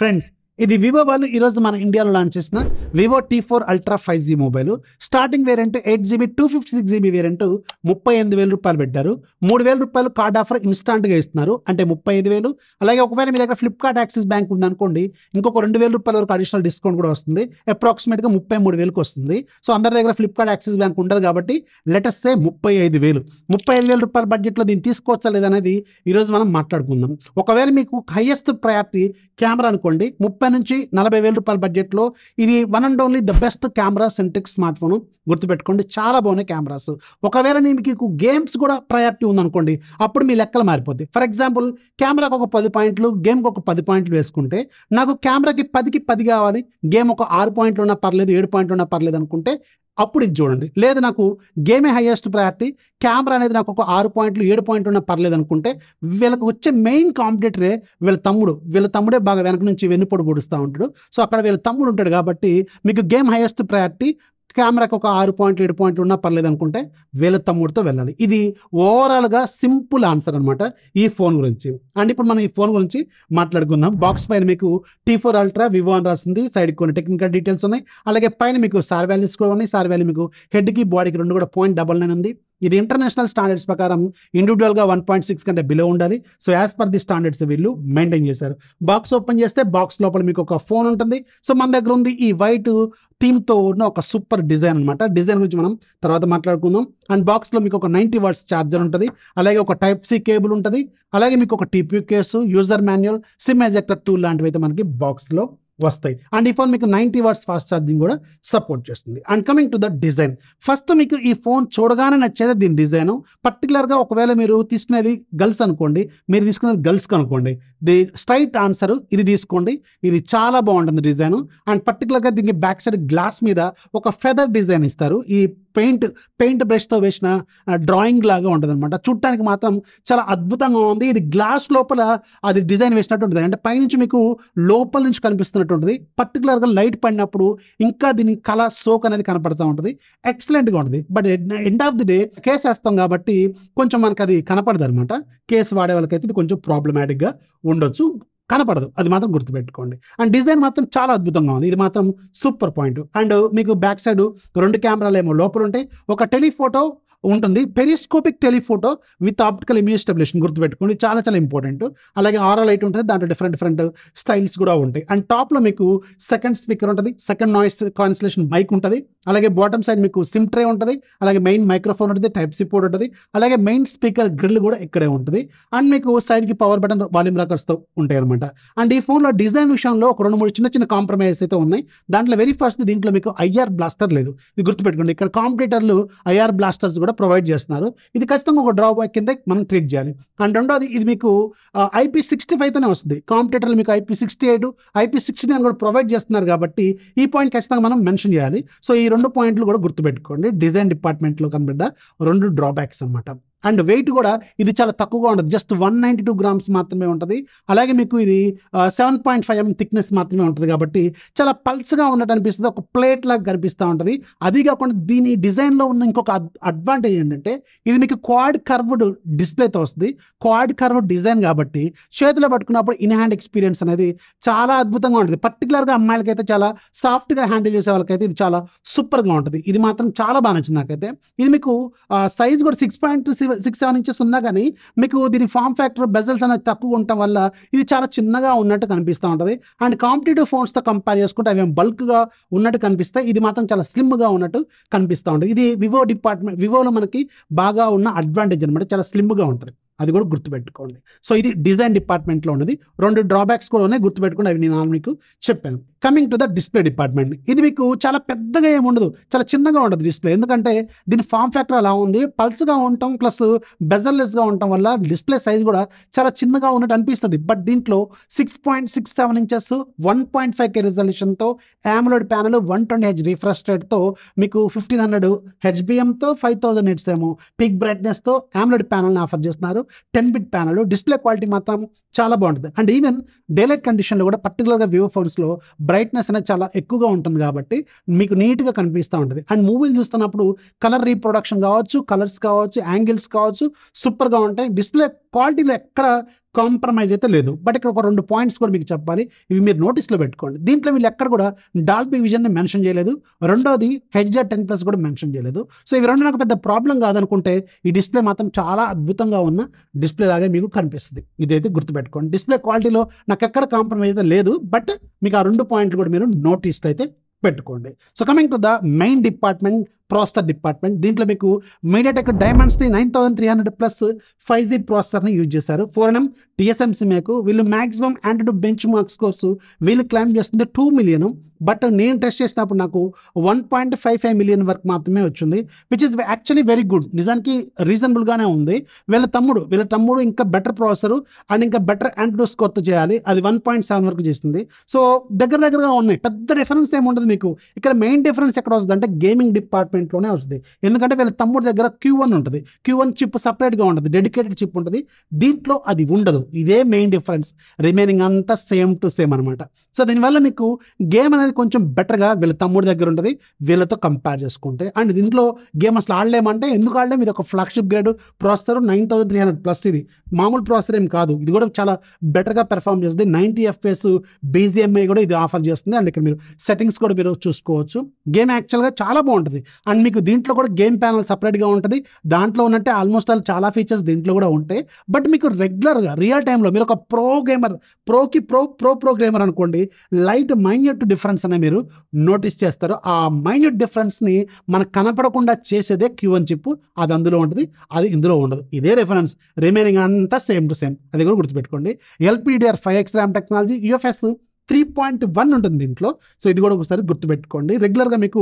Friends, ఇది Vivo వాళ్ళు ఈరోజు మన ఇండియాలో లాంచ్ చేసిన Vivo T4 Ultra 5G mobile. Starting variant 8GB 256GB variant 38,000 రూపాయలు పెట్టారు. 3,000 రూపాయలు కార్డ్ ఆఫర్ ఇన్స్టాంట్గా ఇస్తున్నారు, అంటే 35,000. అలాగే ఒకవేళ మీ దగ్గర ఫ్లిప్కార్ట్ యాక్సిస్ బ్యాంక్ ఉందనుకోండి, ఇంకొక 2,000 రూపాయల వరకు అడిషనల్ డిస్కౌంట్ కూడా వస్తుంది. అప్రాక్సిమేట్గా 33,000కి వస్తుంది. సో అందరి దగ్గర ఫ్లిప్కార్ట్ యాక్సిస్ బ్యాంక్ ఉండదు కాబట్టి లెటస్ సే 35,000 రూపాయల బడ్జెట్లో దీన్ని తీసుకోవచ్చా లేదనేది ఈరోజు మనం మాట్లాడుకుందాం. ఒకవేళ మీకు హైయెస్ట్ ప్రయారిటీ కెమెరా అనుకోండి, 30,000 నుంచి 40,000 రూపాయల బడ్జెట్లో ఇది one and only the best camera centric smart phone. గుర్తుపెట్టుకోండి, చాలా బాగున్నాయి కెమెరాస్. ఒకవేళ మీకు గేమ్స్ కూడా ప్రయారిటీ ఉందనుకోండి, అప్పుడు మీ లెక్కలు మారిపోద్ది. ఫర్ ఎగ్జాంపుల్, కెమెరాకి ఒక 10 పాయింట్లు, గేమ్కి ఒక 10 పాయింట్లు వేసుకుంటే, నాకు కెమెరాకి 10కి 10 కావాలి, గేమ్ ఒక 6 పాయింట్లు ఉన్నా పర్లేదు, 7 పాయింట్లు ఉన్నా పర్లేదు అనుకుంటే అప్పుడు ఇది చూడండి. లేదు నాకు గేమే హైయెస్ట్ ప్రయారిటీ, కెమెరా అనేది నాకు ఒక 6 పాయింట్లు 7 పాయింట్లు ఉన్నా పర్లేదు అనుకుంటే, వీళ్ళకి వచ్చే మెయిన్ కాంపిటేటరే వీళ్ళ తమ్ముడే బాగా వెనక నుంచి వెన్నుపొడి పొడుస్తూ ఉంటాడు. సో అక్కడ వీళ్ళ తమ్ముడు ఉంటాడు కాబట్టి మీకు గేమ్ హైయెస్ట్ ప్రయారిటీ, కెమెరాకి ఒక 6 పాయింట్లు 7 పాయింట్లు ఉన్నా పర్లేదు అనుకుంటే వీళ్ళ తమ్ముడితో వెళ్ళాలి. ఇది ఓవరాల్గా సింపుల్ ఆన్సర్ అనమాట ఈ ఫోన్ గురించి. అండ్ ఇప్పుడు మనం ఈ ఫోన్ గురించి మాట్లాడుకుందాం. బాక్స్ పైన మీకు T4 Ultra వివో అని రాసింది, సైడ్కి కొన్ని టెక్నికల్ డీటెయిల్స్ ఉన్నాయి. అలాగే పైన మీకు సార్ వాల్యూస్ కూడా ఉన్నాయి. సార్ వాల్యూ మీకు హెడ్కి బాడీకి రెండు కూడా 0.99 ఉంది. ఇది ఇంటర్నేషనల్ స్టాండర్డ్స్ ప్రకారం ఇండివిజువల్గా 1.6 కంటే బిలో ఉండాలి. So as per the standards వీళ్ళు మెయింటైన్ చేశారు. బాక్స్ ఓపెన్ చేస్తే బాక్స్ లోపల మీకు ఒక ఫోన్ ఉంటుంది. సో మన దగ్గర ఉంది ఈ వైట్ థీమ్తో ఉన్న ఒక సూపర్ డిజైన్ అనమాట. డిజైన్ గురించి మనం తర్వాత మాట్లాడుకుందాం. అండ్ బాక్స్లో మీకు ఒక 90 వాట్స్ ఛార్జర్ ఉంటుంది. అలాగే ఒక Type-C కేబుల్ ఉంటుంది. అలాగే మీకు ఒక TPU case, user manual, SIM ejector tool లాంటివి అయితే మనకి బాక్స్లో వస్తాయి. అండ్ ఈ ఫోన్ మీకు 90 వాట్స్ ఫాస్ట్ ఛార్జింగ్ కూడా సపోర్ట్ చేస్తుంది. And coming to the design, first మీకు ఈ ఫోన్ చూడగానే నచ్చేది దీని డిజైన్. పర్టికులర్గా ఒకవేళ మీరు తీసుకునేది గర్ల్స్ అనుకోండి, మీరు తీసుకునేది గర్ల్స్కి అనుకోండి, ది స్ట్రైట్ ఆన్సర్ ఇది తీసుకోండి. ఇది చాలా బాగుంటుంది డిజైన్. అండ్ పర్టికులర్గా దీనికి బ్యాక్ సైడ్ గ్లాస్ మీద ఒక ఫెదర్ డిజైన్ ఇస్తారు. ఈ పెయింట్ బ్రష్తో వేసిన డ్రాయింగ్ లాగా ఉంటుంది అనమాట. చూడటానికి మాత్రం చాలా అద్భుతంగా ఉంది. ఇది గ్లాస్ లోపల అది డిజైన్ వేసినట్టు ఉంటుంది, అంటే పైనుంచి మీకు లోపల నుంచి కనిపిస్తున్నట్టు ఉంటుంది. పర్టికులర్గా లైట్ పడినప్పుడు ఇంకా దీని కలర్ సోక్ అనేది కనపడుతూ ఉంటుంది. ఎక్సలెంట్గా ఉంటుంది. But end of the day case వేస్తాం కాబట్టి కొంచెం మనకు అది కనపడదు అనమాట. కేసు వాడే వాళ్ళకైతే ఇది కొంచెం ప్రాబ్లమాటిక్గా ఉండొచ్చు, కనపడదు, అది మాత్రం గుర్తుపెట్టుకోండి. అండ్ డిజైన్ మాత్రం చాలా అద్భుతంగా ఉంది. ఇది మాత్రం సూపర్ పాయింట్. అండ్ మీకు బ్యాక్ సైడ్ 2 కెమెరాలు ఏమో లోపల ఉంటాయి. ఒక టెలిఫోటో ఉంటుంది, periscopic telephoto with optical image stabilisation. గుర్తుపెట్టుకోండి, చాలా చాలా ఇంపార్టెంట్. అలాగే ఆరో లైట్ ఉంటుంది, దాంట్లో డిఫరెంట్ స్టైల్స్ కూడా ఉంటాయి. అండ్ టాప్లో మీకు సెకండ్ స్పీకర్ ఉంటుంది, సెకండ్ నాయిస్ కాన్సలేషన్ మైక్ ఉంటుంది. అలాగే బాటమ్ సైడ్ మీకు సిమ్ ట్రే ఉంటుంది. అలాగే మెయిన్ మైక్రోఫోన్ ఉంటుంది, Type-C పోర్ట్ ఉంటుంది. అలాగే మెయిన్ స్పీకర్ గ్రిల్ కూడా ఇక్కడే ఉంటుంది. అండ్ మీకు సైడ్కి పవర్ బటన్, వాల్యూమ్ రాకర్స్తో ఉంటాయి అనమాట. అండ్ ఈ ఫోన్లో డిజైన్ విషయంలో ఒక 2-3 చిన్న కాంప్రమైజెస్ అయితే ఉన్నాయి. దాంట్లో వెరీ ఫస్ట్, దీంట్లో మీకు IR బ్లాస్టర్ లేదు. ఇది గుర్తుపెట్టుకోండి. ఇక్కడ కాంపిటీటర్లు IR బ్లాస్టర్స్ కూడా ప్రొవైడ్ చేస్తున్నారు. ఇది ఖచ్చితంగా ఒక డ్రాబ్యాక్ కింద మనం ట్రీట్ చేయాలి. అండ్ రెండోది, ఇది మీకు IP65తోనే వస్తుంది. కాంపిటీటర్లు మీకు IP68, IP69 కూడా ప్రొవైడ్ చేస్తున్నారు కాబట్టి ఈ పాయింట్ ఖచ్చితంగా మనం మెన్షన్ చేయాలి. సో ఈ 2 పాయింట్లు కూడా గుర్తుపెట్టుకోండి. డిజైన్ డిపార్ట్మెంట్లో కనబడ్డ 2 డ్రాబ్యాక్స్ అనమాట. అండ్ వెయిట్ కూడా ఇది చాలా తక్కువగా ఉంటుంది, జస్ట్ 192 గ్రామ్స్ మాత్రమే ఉంటుంది. అలాగే మీకు ఇది 7.5 mm థిక్నెస్ మాత్రమే ఉంటుంది కాబట్టి చాలా పల్స్గా ఉన్నట్టు అనిపిస్తుంది, ఒక ప్లేట్ లాగా కనిపిస్తూ ఉంటుంది. అది కాకుండా దీని డిజైన్లో ఉన్న ఇంకొక అడ్వాంటేజ్ ఏంటంటే, ఇది మీకు క్వాడ్ కర్వ్డ్ డిస్ప్లేతో వస్తుంది. క్వాడ్ కర్వ్డ్ డిజైన్ కాబట్టి చేతిలో పట్టుకున్నప్పుడు ఇన్ హ్యాండ్ ఎక్స్పీరియన్స్ అనేది చాలా అద్భుతంగా ఉంటుంది. పర్టికులర్గా అమ్మాయిలకైతే, చాలా సాఫ్ట్గా హ్యాండిల్ చేసే వాళ్ళకైతే ఇది చాలా సూపర్గా ఉంటుంది. ఇది మాత్రం చాలా బాగా నచ్చింది నాకైతే. ఇది మీకు సైజ్ కూడా 6.67 ఇంచెస్ ఉన్నా కానీ మీకు దీని ఫామ్ ఫ్యాక్టర్, బెజల్స్ అనేది తక్కువ ఉండటం వల్ల ఇది చాలా చిన్నగా ఉన్నట్టు కనిపిస్తూ ఉంటుంది. అండ్ కాంపిటేటివ్ ఫోన్స్తో కంపేర్ చేసుకుంటే అవి బల్క్గా ఉన్నట్టు కనిపిస్తాయి. ఇది మాత్రం చాలా స్లిమ్గా ఉన్నట్టు కనిపిస్తూ ఉంటుంది. ఇది వివోలో మనకి బాగా ఉన్న అడ్వాంటేజ్ అనమాట, చాలా స్లిమ్గా ఉంటుంది. అది కూడా గుర్తుపెట్టుకోండి. సో ఇది డిజైన్ డిపార్ట్మెంట్లో ఉన్నది. 2 డ్రాబ్యాక్స్ కూడా ఉన్నాయి, గుర్తుపెట్టుకోండి. అవి నేను మీకు చెప్పాను. Coming to the display department, ఇది మీకు చాలా పెద్దగా ఏమి ఉండదు, చాలా చిన్నగా ఉండదు డిస్ప్లే. ఎందుకంటే దీని ఫామ్ ఫ్యాక్టర్ అలా ఉంది, పల్స్గా ఉండటం ప్లస్ బెజల్లెస్గా ఉండటం వల్ల డిస్ప్లే సైజ్ కూడా చాలా చిన్నగా ఉన్నట్టు అనిపిస్తుంది. బట్ దీంట్లో 6.67 ఇంచెస్ 1.5K రిజల్యూషన్తో AMOLED ప్యానల్, 120Hz రిఫ్రెష్ రేట్తో మీకు 1500 HBMతో 5000 nits ఏమో పీక్ బ్రైట్నెస్తో AMOLED ప్యానల్ని ఆఫర్ చేస్తున్నారు. 10-bit panel. డిస్ప్లే క్వాలిటీ మాత్రం చాలా బాగుంటుంది. అండ్ ఈవెన్ డేలైట్ కండిషన్లో కూడా పర్టికులర్గా వివో ఫోన్స్లో బ్రైట్నెస్ అనేది చాలా ఎక్కువగా ఉంటుంది కాబట్టి మీకు నీట్గా కనిపిస్తూ ఉంటుంది. అండ్ మూవీలు చూస్తున్నప్పుడు కలర్ రీప్రొడక్షన్ కావచ్చు, కలర్స్ కావచ్చు, యాంగిల్స్ కావచ్చు, సూపర్గా ఉంటాయి. డిస్ప్లే క్వాలిటీలో ఎక్కడ కాంప్రమైజ్ అయితే లేదు. బట్ ఇక్కడ ఒక 2 పాయింట్స్ కూడా మీకు చెప్పాలి, ఇవి మీరు నోటీస్లో పెట్టుకోండి. దీంట్లో వీళ్ళు ఎక్కడ కూడా డాల్బీ విజన్ని మెన్షన్ చేయలేదు, రెండోది HDR10+ కూడా మెన్షన్ చేయలేదు. సో ఇవి రెండు నాకు పెద్ద ప్రాబ్లం కాదనుకుంటే ఈ డిస్ప్లే మాత్రం చాలా అద్భుతంగా ఉన్న డిస్ప్లే లాగే మీకు కనిపిస్తుంది. ఇదైతే గుర్తుపెట్టుకోండి. డిస్ప్లే క్వాలిటీలో నాకు ఎక్కడ కాంప్రమైజ్ అయితే లేదు, బట్ మీకు ఆ 2 పాయింట్లు కూడా మీరు నోటీస్లో అయితే పెట్టుకోండి. So coming to the main department, processor department. దీంట్లో మీకు MediaTek Dimensity 9300+ 5G ప్రాసెసర్ని యూజ్ చేశారు. 4nm TSMC మేకు. వీళ్ళు మ్యాక్సిమం యాంటిట్యూడ్ బెంచ్ మార్క్ స్కోర్స్ వీళ్ళు క్లైమ్ చేస్తుంది 2 మిలియన్. బట్ నేను టెస్ట్ చేసినప్పుడు నాకు 1.55 మిలియన్ వరకు మాత్రమే వచ్చింది, which is actually very good. నిజానికి రీజనబుల్గానే ఉంది. వీళ్ళ తమ్ముడు ఇంకా బెటర్ ప్రాసెసర్ అండ్ ఇంకా బెటర్ యాంటిట్యూడ్ స్కోర్తో చేయాలి, అది 1.7 వరకు చేస్తుంది. సో దగ్గరగా ఉన్నాయి, పెద్ద డిఫరెన్స్ ఏముంటుంది మీకు. ఇక్కడ మెయిన్ డిఫరెన్స్ ఎక్కడ వస్తుంది అంటే గేమింగ్ డిపార్ట్మెంట్లోనే వస్తుంది. ఎందుకంటే వీళ్ళ తమ్ముడు దగ్గర Q1 ఉంటుంది, Q1 చిప్ సపరేట్గా ఉంటుంది, డెడికేటెడ్ చిప్ ఉంటుంది, దీంట్లో అది ఉండదు. ఇదే మెయిన్ డిఫరెన్స్, రిమైనింగ్ అంతా సేమ్ టు సేమ్ అనమాట. సో దీనివల్ల మీకు గేమ్ అనేది కొంచెం బెటర్గా వీళ్ళ తమ్ముడి దగ్గర ఉంటుంది వీళ్ళతో కంపేర్ చేసుకుంటే. అండ్ దీంట్లో గేమ్ అసలు ఆడలేమంటే ఎందుకు ఆడలేము, ఇది ఒక ఫ్లాగ్షిప్ గ్రేడ్ ప్రాసెసర్ 9300+. ఇది మామూలు ప్రాసెసర్ ఏం కాదు, ఇది కూడా చాలా బెటర్గా పెర్ఫామ్ చేస్తుంది. 90 FPS BGMI కూడా ఇది ఆఫర్ చేస్తుంది. అండ్ ఇక్కడ మీరు సెట్టింగ్స్ కూడా మీరు చూసుకోవచ్చు. గేమ్ యాక్చువల్గా చాలా బాగుంటుంది. అండ్ మీకు దీంట్లో కూడా గేమ్ ప్యానల్ సపరేట్గా ఉంటుంది, దాంట్లో ఉన్నట్టే ఆల్మోస్ట్ ఆల్ చాలా ఫీచర్స్ దీంట్లో కూడా ఉంటాయి. బట్ మీకు రెగ్యులర్గా రియల్ టైంలో మీరు ఒక ప్రో గేమర్ అనుకోండి, లైట్ మైన్యూట్ డిఫరెన్స్ అనే మీరు నోటీస్ చేస్తారు. ఆ మైన్యూట్ డిఫరెన్స్ని మనకు కనపడకుండా చేసేదే Q1 చిప్, అది అందులో ఉంటుంది, అది ఇందులో ఉండదు. ఇదే డిఫరెన్స్, రిమైనింగ్ అంతా సేమ్ టు సేమ్, అది కూడా గుర్తుపెట్టుకోండి. LPDDR5X RAM టెక్నాలజీ, UFS 3.1 ఉంటుంది దీంట్లో. సో ఇది కూడా ఒకసారి గుర్తుపెట్టుకోండి. రెగ్యులర్గా మీకు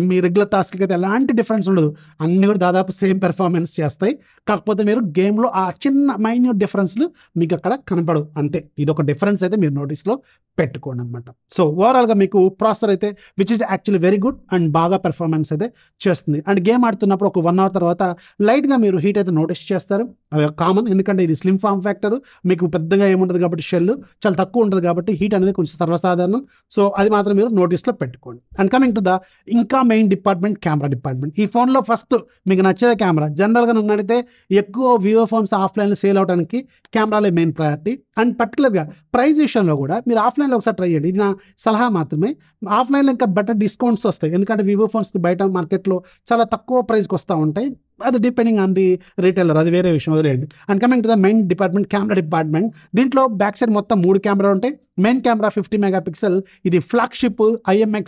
మీ రెగ్యులర్ టాస్క్కి అయితే ఎలాంటి డిఫరెన్స్ ఉండదు, అన్నీ కూడా దాదాపు సేమ్ పెర్ఫార్మెన్స్ చేస్తాయి. కాకపోతే మీరు గేమ్లో ఆ చిన్న మైన్యూట్ డిఫరెన్స్లు మీకు అక్కడ కనపడవు, అంతే. ఇది ఒక డిఫరెన్స్ అయితే మీరు నోటీస్లో పెట్టుకోండి అనమాట. సో ఓవరాల్గా మీకు ప్రాసెసర్ అయితే which is actually very good and బాగా పెర్ఫార్మెన్స్ అయితే చేస్తుంది. అండ్ గేమ్ ఆడుతున్నప్పుడు ఒక 1 అవర్ తర్వాత లైట్గా మీరు హీట్ అయితే నోటీస్ చేస్తారు, అది కామన్. ఎందుకంటే ఇది స్లిమ్ ఫామ్ ఫ్యాక్టర్, మీకు పెద్దగా ఏముంటుంది కాబట్టి షెల్ చాలా తక్కువ ఉంటుంది కాబట్టి హీట్ అనేది కొంచెం సర్వసాధారణం. సో అది మాత్రం మీరు నోటీస్లో పెట్టుకోండి. అండ్ కమింగ్ టు ద ఇంకా మెయిన్ డిపార్ట్మెంట్, కెమెరా డిపార్ట్మెంట్. ఈ ఫోన్లో ఫస్ట్ మీకు నచ్చేదే కెమెరా. జనరల్గా నన్ను అడిగితే ఎక్కువ వివో ఫోన్స్ ఆఫ్లైన్లో సేల్ అవడానికి కెమెరాలే మెయిన్ ప్రయారిటీ. అండ్ పర్టికులర్గా ప్రైస్ విషయంలో కూడా మీరు ఆఫ్లైన్లో ఒకసారి ట్రై చేయండి, ఇది నా సలహా మాత్రమే. ఆఫ్లైన్లో ఇంకా బెటర్ డిస్కౌంట్స్ వస్తాయి, ఎందుకంటే వివో ఫోన్స్కి బయట మార్కెట్లో చాలా తక్కువ ప్రైస్కి వస్తూ ఉంటాయి. అది డిపెండింగ్ ఆన్ ది రీటైలర్, అది వేరే విషయం, వదిలేయండి. And coming to the main department, camera department. దీంట్లో బ్యాక్ సైడ్ మొత్తం 3 కెమెరాలు ఉంటాయి. మెయిన్ కెమెరా 50 మెగాపిక్సెల్, ఇది ఫ్లాగ్షిప్ IMX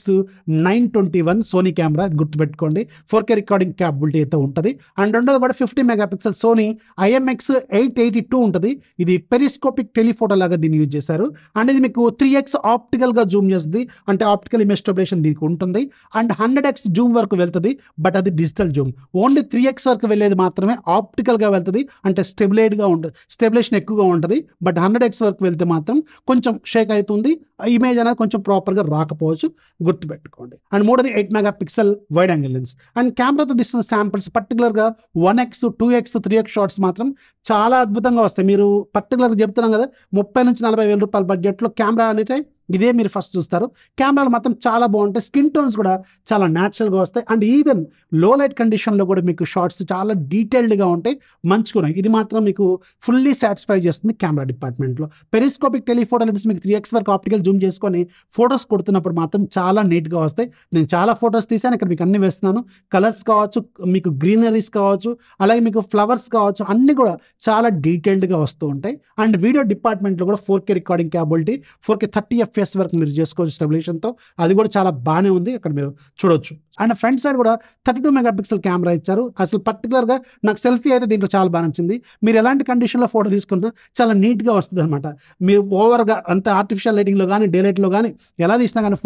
921 సోనీ కెమెరా, గుర్తుపెట్టుకోండి. 4K రికార్డింగ్ క్యాపబిలిటీ అయితే ఉంటుంది. అండ్ రెండోది కూడా 50 మెగాపిక్సెల్ సోనీ IMX 882 ఉంటుంది. ఇది పెరిస్కోపిక్ టెలిఫోటో లాగా దీన్ని యూజ్ చేశారు. అండ్ ఇది మీకు 3x ఆప్టికల్గా జూమ్ చేస్తుంది, అంటే ఆప్టికల్ ఇమేజ్ స్టెబిలేషన్ దీనికి ఉంటుంది. అండ్ 100x జూమ్ వరకు వెళ్తుంది, బట్ అది డిజిటల్ జూమ్. ఓన్లీ 3x వరకు వెళ్ళేది మాత్రమే ఆప్టికల్గా వెళ్తుంది, అంటే స్టెబిలేషన్ ఎక్కువగా ఉంటుంది. బట్ 100x వరకు వెళ్తే మాత్రం కొంచెం షేక్ అవుతుంది, ఇమేజ్ అనేది కొంచెం ప్రాపర్గా రాకపోవచ్చు, గుర్తుపెట్టుకోండి. అండ్ మూడోది 8 megapixel wide angle lens. And కెమెరాతో తీసిన శాంపిల్స్ పర్టికులర్గా 1x 2x 3x షాట్స్ మాత్రం చాలా అద్భుతంగా వస్తాయి. మీరు పర్టికులర్గా చెప్తున్నాం కదా, 30,000 నుంచి 40,000 రూపాయల బడ్జెట్లో కెమెరా అనేది ఇదే మీరు ఫస్ట్ చూస్తారు. కెమెరాలు మాత్రం చాలా బాగుంటాయి, స్కిన్ టోన్స్ కూడా చాలా న్యాచురల్గా వస్తాయి. అండ్ ఈవెన్ లో లైట్ కండిషన్లో కూడా మీకు షార్ట్స్ చాలా డీటెయిల్డ్గా ఉంటాయి, మంచిగా ఉన్నాయి. ఇది మాత్రం మీకు ఫుల్లీ సాటిస్ఫై చేస్తుంది కెమెరా డిపార్ట్మెంట్లో. పెరిస్కోపిక్ టెలిఫోటో లెన్స్ మీకు 3x వరకు ఆప్టికల్ జూమ్ చేసుకొని ఫొటోస్ కొడుతున్నప్పుడు మాత్రం చాలా నీట్గా వస్తాయి. నేను చాలా ఫొటోస్ తీసాను, ఇక్కడ మీకు అన్ని వేస్తున్నాను. కలర్స్ కావచ్చు, మీకు గ్రీనరీస్ కావచ్చు, అలాగే మీకు ఫ్లవర్స్ కావచ్చు, అన్నీ కూడా చాలా డీటెయిల్డ్గా వస్తూ ఉంటాయి. అండ్ వీడియో డిపార్ట్మెంట్లో కూడా 4K recording capability, 4K 30 FPS వరకు మీరు చేసుకోవచ్చు స్టెబిలేషన్తో, అది కూడా చాలా బాగానే ఉంది, అక్కడ మీరు చూడొచ్చు. అండ్ ఫ్రంట్ సైడ్ కూడా 32 మెగాపిక్సెల్ కెమెరా ఇచ్చారు. అసలు పర్టికులర్గా నాకు సెల్ఫీ అయితే దీంట్లో చాలా బాగా నచ్చింది. మీరు ఎలాంటి కండిషన్లో ఫోటో తీసుకున్నా చాలా నీట్గా వస్తుంది అనమాట. మీరు ఓవర్గా అంత ఆర్టిఫిషియల్ లైటింగ్లో కానీ డే లైట్లో కానీ ఎలా తీసినా కానీ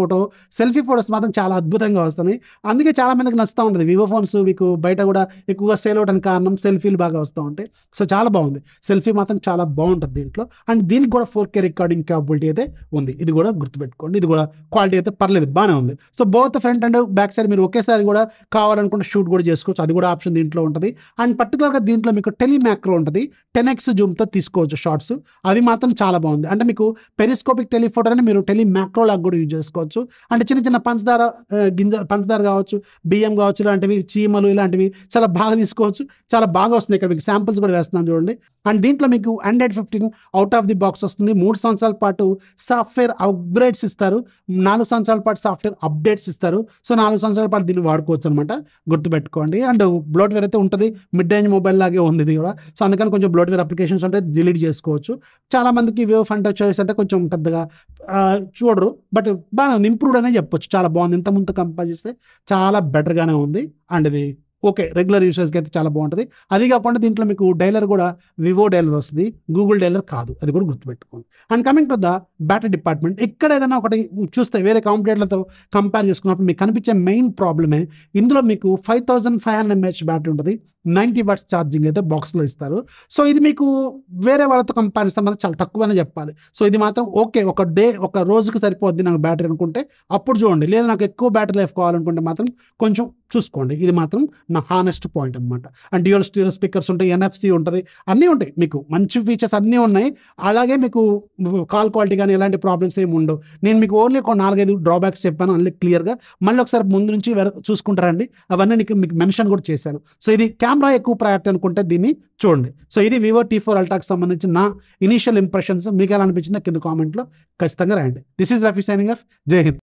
సెల్ఫీ ఫోటోస్ మాత్రం చాలా అద్భుతంగా వస్తున్నాయి. అందుకే చాలా మందికి నచ్చుతూ ఉంటుంది. వివో ఫోన్స్ మీకు బయట కూడా ఎక్కువగా సేల్ అవడానికి కారణం సెల్ఫీలు బాగా వస్తూ ఉంటాయి. సో చాలా బాగుంది, సెల్ఫీ మాత్రం చాలా బాగుంటుంది దీంట్లో. అండ్ దీనికి కూడా 4K రికార్డింగ్ క్యాపబిలిటీ అయితే ఉంది, ఇది కూడా గుర్తుపెట్టుకోండి. ఇది కూడా క్వాలిటీ అయితే పర్లేదు, బాగానే ఉంది. So both front and back side మీరు ఒకేసారి కూడా కావాలనుకుంటే షూట్ కూడా చేసుకోవచ్చు, అది కూడా ఆప్షన్ దీంట్లో ఉంటుంది. అండ్ పర్టికులర్గా దీంట్లో మీకు టెలిమాక్రో ఉంటుంది, 10x జూమ్తో తీసుకోవచ్చు షార్ట్స్, అవి మాత్రం చాలా బాగుంది. అంటే మీకు పెరిస్కోపిక్ టెలిఫోటో అని మీరు టెలిమాక్రో లాగా కూడా యూజ్ చేసుకోవచ్చు. అంటే చిన్న చిన్న పంచదార కావచ్చు, బియ్యం కావచ్చు, ఇలాంటివి చీమలు ఇలాంటివి చాలా బాగా తీసుకోవచ్చు, చాలా బాగా వస్తుంది. ఇక్కడ మీకు శాంపుల్స్ కూడా వేస్తున్నాను చూడండి. అండ్ దీంట్లో మీకు Android 15 out of the box వస్తుంది. 3 సంవత్సరాల పాటు సాఫ్ట్వేర్ అప్గ్రేడ్స్ ఇస్తారు, 4 సంవత్సరాల పాటు సాఫ్ట్వేర్ అప్డేట్స్ ఇస్తారు. సో 4 సంవత్సరాల పాటు దీన్ని వాడుకోవచ్చు అనమాట, గుర్తుపెట్టుకోండి. అండ్ బ్లోట్వేర్ అయితే ఉంటుంది, మిడ్ రేంజ్ మొబైల్ లాగే ఉంది ఇది కూడా. సో అందుకని కొంచెం బ్లోట్వేర్ అప్లికేషన్స్ అంటే డిలీట్ చేసుకోవచ్చు. చాలా మందికి వేవ్ ఫంట్ చాయిస్ అంటే కొంచెం పెద్దగా చూడరు, బట్ బాగా ఇంప్రూవ్డ్ అనే చెప్పొచ్చు, చాలా బాగుంది. ఇంత ముందు కంపేర్ చేస్తే చాలా బెటర్గానే ఉంది. అండ్ ఇది ఓకే, రెగ్యులర్ యూసేజ్కి అయితే చాలా బాగుంటుంది. అది కాకుండా దీంట్లో మీకు డైలర్ కూడా వివో డైలర్ వస్తుంది, గూగుల్ డైలర్ కాదు, అది కూడా గుర్తుపెట్టుకోండి. And coming to the battery department, ఎక్కడ ఏదైనా ఒకటి చూస్తే వేరే కాంపిటేటర్లతో కంపేర్ చేసుకున్నప్పుడు మీకు కనిపించే మెయిన్ ప్రాబ్లమే, ఇందులో మీకు 5500 mAh బ్యాటరీ ఉంటుంది, 90 watts ఛార్జింగ్ అయితే బాక్స్లో ఇస్తారు. సో ఇది మీకు వేరే వాళ్ళతో కంపేర్ చేస్తే మాత్రం చాలా తక్కువనే చెప్పాలి. సో ఇది మాత్రం ఓకే, ఒక రోజుకి సరిపోద్ది నాకు బ్యాటరీ అనుకుంటే అప్పుడు చూడండి, లేదా నాకు ఎక్కువ బ్యాటరీ లైఫ్ కావాలనుకుంటే మాత్రం కొంచెం చూసుకోండి. ఇది మాత్రం నా హానెస్ట్ పాయింట్ అనమాట. అండ్ డ్యూయల్ స్టీరియో స్పీకర్స్ ఉంటాయి, NFC ఉంటుంది, అన్నీ ఉంటాయి, మీకు మంచి ఫీచర్స్ అన్నీ ఉన్నాయి. అలాగే మీకు కాల్ క్వాలిటీ కానీ ఎలాంటి ప్రాబ్లమ్స్ ఏమి ఉండవు. నేను మీకు ఓన్లీ ఒక 4-5 డ్రాబ్యాక్స్ చెప్పాను, అన్ని క్లియర్గా. మళ్ళీ ఒకసారి ముందు నుంచి చూసుకుంటారండి, అవన్నీ మీకు మెన్షన్ కూడా చేశాను. సో ఇది కెమెరా ఎక్కువ ప్రయారిటీ అనుకుంటే దీన్ని చూడండి. సో ఇది వివో T4 అల్ట్రాకి సంబంధించిన నా ఇనీషియల్ ఇంప్రెషన్స్. మీకు ఎలా అనిపించిందో కింద కామెంట్లో ఖచ్చితంగా రాయండి. This is Rafi signing off. జై హింద్.